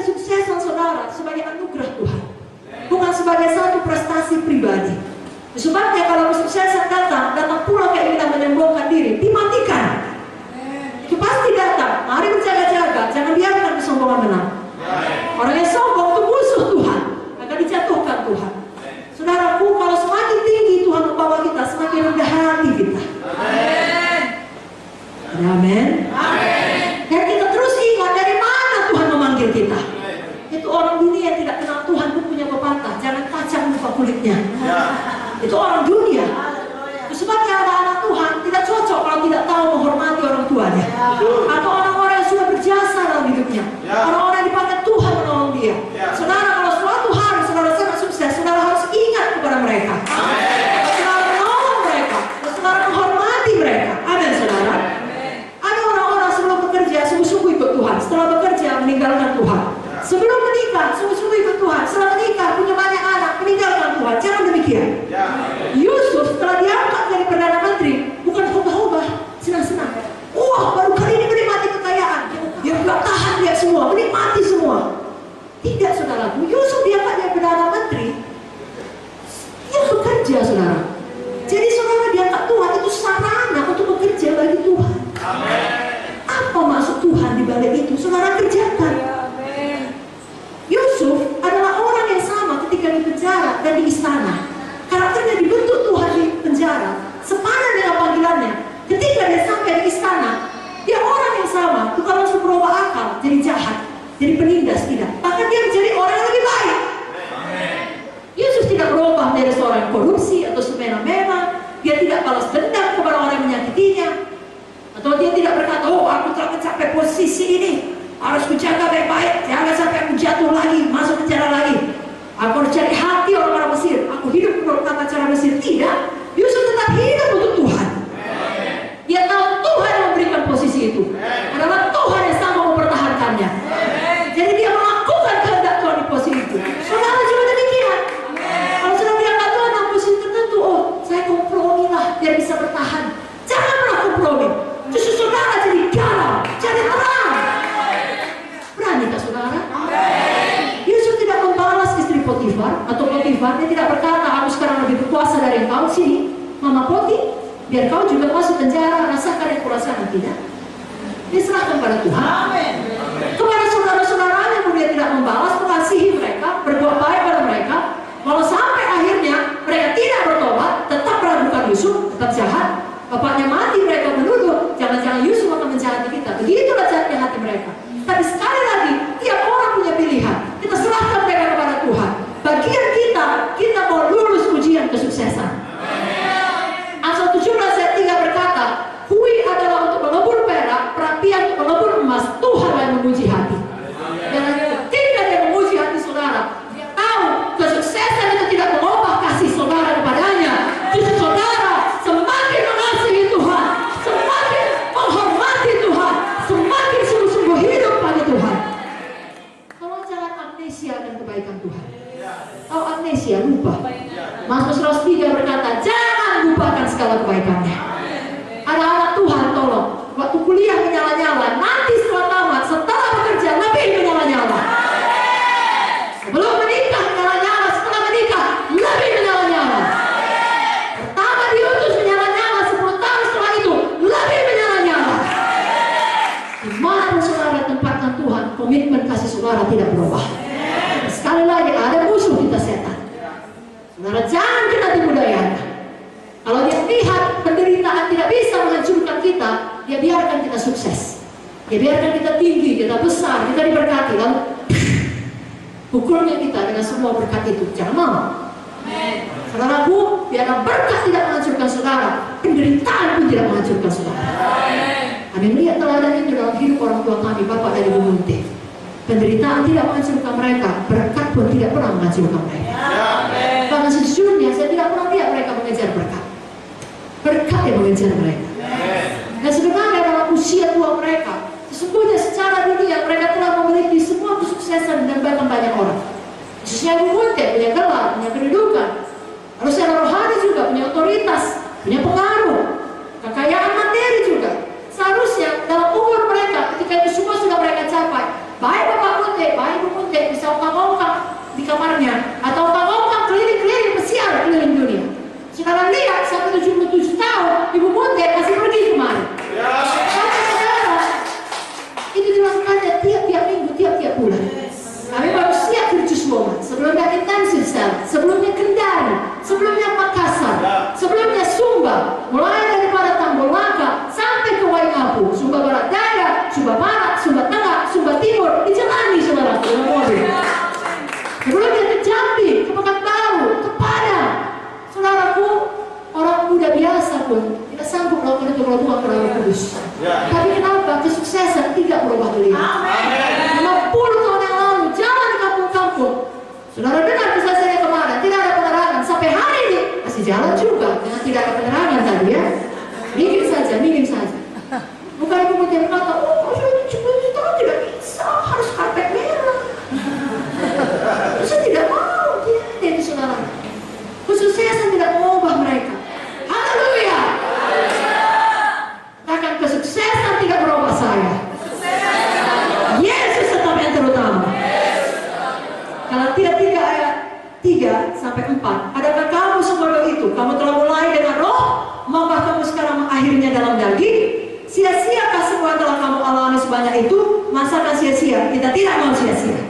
kesuksesan saudara sebagai anugerah Tuhan, bukan sebagai satu prestasi pribadi. Sebabnya kalau kesuksesan datang pula keinginan menyombongkan diri, dimatikan. Itu pasti datang. Mari berjaga-jaga, jangan biarkan kesombongan menang. Orang yang sombong itu musuh Tuhan, akan dijatuhkan Tuhan. Saudaraku, kalau semakin tinggi Tuhan membawa kita, semakin rendah hati kita. Amin. Dan kita terus ingat dari mana Tuhan memanggil kita. Itu orang dunia yang tidak kenal Tuhan pun punya pepatah, jangan tajam lupa kulitnya. Itu orang dunia. Sebabnya anak-anak Tuhan tidak cocok kalau tidak tahu menghormati orang tuanya, atau orang-orang yang sudah berjasa dalam hidupnya, orang-orang yang dipakai Tuhan menolong dia. Saudara, kalau suatu hari saudara sangat sukses, saudara harus ingat kepada mereka. Saudara menolong mereka, saudara menghormati mereka. Amin, saudara. Ada orang-orang sebelum bekerja sungguh-sungguh ikut Tuhan, setelah bekerja meninggalkan Tuhan. Sebelum menikah sungguh-sungguh ikut Tuhan, setelah menikah punya banyak anak meninggalkan Tuhan. Jangan demikian. Yusuf setelah diangkat dari Perdana Menteri bukan hobah-hobah, senang-senang. Wah, baru kali ini menikmati kekayaan. Dia gak tahan dia semua, menikmati semua. Tidak, saudara. Yusuf diangkat dari Perdana Menteri, dia bekerja, saudara. Jadi saudara diangkat Tuhan itu sarana untuk bekerja bagi Tuhan. Apa maksud Tuhan di balik itu? Saudara kerjakan. Yusuf adalah orang yang sama ketika di penjara dan di istana. Karakternya dibentuk Tuhan di penjara, sepadan dengan panggilannya. Ketika dia sampai di istana, dia orang yang sama, bukan langsung berubah akal, jadi jahat, jadi penindas, tidak. Bahkan dia menjadi orang yang lebih baik. Yesus tidak berubah dari seorang yang korupsi atau semena-mena. Dia tidak balas dendam kepada orang yang menyakitinya, atau dia tidak berkata, oh aku telah mencapai posisi ini, harus menjaga baik-baik, jangan sampai aku jatuh lagi, masuk penjara lagi. Aku harus cari hati orang-orang Mesir. Aku hidup menurut tata cara Mesir. Tidak. Yusuf tetap hidup untuk Tuhan. Dia tahu Tuhan yang memberikan posisi itu. Adalah Tuhan yang sama mempertahankannya. Jadi dia melakukan kehendak Tuhan di posisi itu. Saudara juga demikian. Kalau sudah diangkat Tuhan dalam posisi tertentu, oh saya kompromi lah biar bisa bertahan. Jangan pernah kompromi. Justru saudara jadi garam, jadi terang. Berani tak saudara? Yusuf tidak membalas istri Potifar, atau Potifar, dia tidak berkata aku sekarang lebih berkuasa dari engkau, sini Mama Poti, biar kau juga masuk penjara, rasakan yang kurasakan. Tidak. Dia serahkan pada Tuhan. Kepada saudara-saudaranya pun dia tidak membalas, mengasihi mereka, berbuat baik pada mereka. Walau sampai akhirnya mereka tidak bertobat, tetap meragukan Yusuf, tetap jahat. Bapaknya mati, mereka menuduh jangan-jangan Yusuf akan menjahati kita. Begitulah jahatnya hati mereka. Tapi sekali lagi, tiap orang punya pilihan. Kita serahkan mereka kepada Tuhan. Bagian kita mau lulus ujian kesuksesan. Amsal 17 ayat 3 berkata, kui adalah untuk mengebur perak, perapian untuk mengebur emas, Tuhan yang menguji hati. Dan ketika dia menguji hati saudara, dia tahu kesuksesan itu tidak mengubah kasih saudara kepadanya. Justru saudara semakin mengasihi Tuhan, semakin menghormati Tuhan, semakin sungguh-sungguh hidup pada Tuhan. Kalau jangan amnesia akan kebaikan Tuhan. Kalau amnesia, lupa. Mazmur 103 berkata, jangan lupakan segala kebaikannya. Ada anak Tuhan, tolong. Waktu kuliah menyala-nyala, nanti setelah tamat, setelah bekerja, lebih menyala-nyala. Sebelum menikah menyala-nyala, setelah menikah, lebih menyala-nyala. Pertama diutus menyala-nyala, 10 tahun setelah itu, lebih menyala-nyala. Dimana saudara tempatkan Tuhan, komitmen kasih saudara tidak berubah. Sekali lagi, ada musuh kita setan. Saudara jangan kita tipu daya. Kalau dia lihat penderitaan tidak bisa menghancurkan kita, dia biarkan kita sukses. Dia biarkan kita tinggi, kita besar, kita diberkati. Lalu pukulnya kita dengan semua berkat itu. Jangan mau. Saudaraku, biarlah berkat tidak menghancurkan saudara, penderitaan pun tidak menghancurkan saudara. Kami melihat teladan itu dalam hidup orang tua kami, Bapak dari Bumunte. Penderitaan tidak menghancurkan mereka, berkat pun tidak pernah menghancurkan mereka. Karena sejujurnya saya tidak pernah lihat mereka mengejar berkat. Berkat yang mengejar mereka. Dan sebenarnya dalam usia tua mereka, sesungguhnya secara dunia mereka telah memiliki semua kesuksesan dan bahkan banyak orang. Khususnya Bumunte punya gelar, punya kedudukan. Lalu secara rohani juga punya otoritas, punya pengaruh, kekayaan materi juga. Seharusnya dalam umur mereka, ketika itu semua sudah mereka capai, baik Bapak Munte, baik Ibu Munte, Saudara lihat sampai 77 tahun Ibu Munte masih pergi kemari. Saudara, itu dilakukannya tiap-tiap minggu, tiap-tiap bulan. Kami baru siap Virtus Woman, sebelumnya Intensive Cell, sebelumnya Kendari, sebelumnya Makassar, sebelumnya Sumba, mulai daripada Tambolaka sampai ke Waingapu, Sumba Barat Daya, Sumba Barat, Sumba Tengah, Sumba Timur, dijalani saudara dengan mobil. Sebelumnya ke Jambi, ke Pekanbaru, ke Padang. Saudaraku, orang muda biasa pun tidak sanggup melakukan itu kalau bukan Roh Kudus. Tapi kenapa kesuksesan tidak berubah beliau? 50 tahun yang lalu jalan di kampung-kampung. Saudara dengar kesaksiannya kemarin, tidak ada penerangan sampai hari ini masih jalan juga dengan tidak ada penerangan tadi ya. Minggir saja. Bukan Ibu Munte berkata, oh sudah tidak bisa, harus karpet merah. Saya tidak mau, tidak ini saudara. Kesuksesan tidak mengubah mereka. Haleluya. Bahkan kesuksesan tidak merubah saya. Yesus tetap yang terutama. Galatia 3 ayat 3 sampai 4. Adakah kamu sebodoh itu? Kamu telah mulai dengan roh, maka kamu sekarang mengakhirinya dalam daging. Sia-siakah semua yang telah kamu alami sebanyak itu? Masakan sia-sia? Kita tidak mau sia-sia.